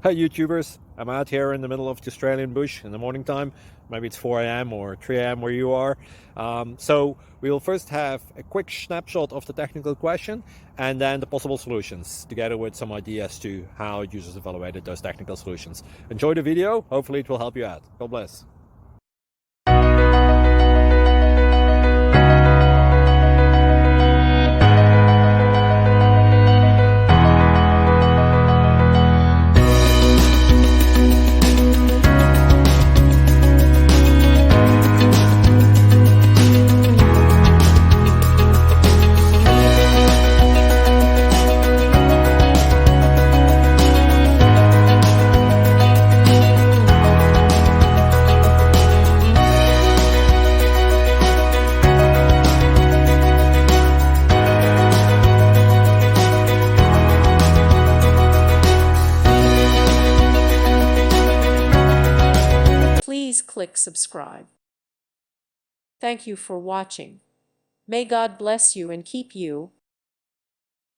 Hi YouTubers, I'm out here in the middle of the Australian bush in the morning time. Maybe it's 4 a.m. or 3 a.m. where you are. So we will first have a quick snapshot of the technical question and then the possible solutions, together with some ideas to how users evaluated those technical solutions. Enjoy the video, hopefully it will help you out. God bless. Please click subscribe. Thank you for watching. May God bless you and keep you.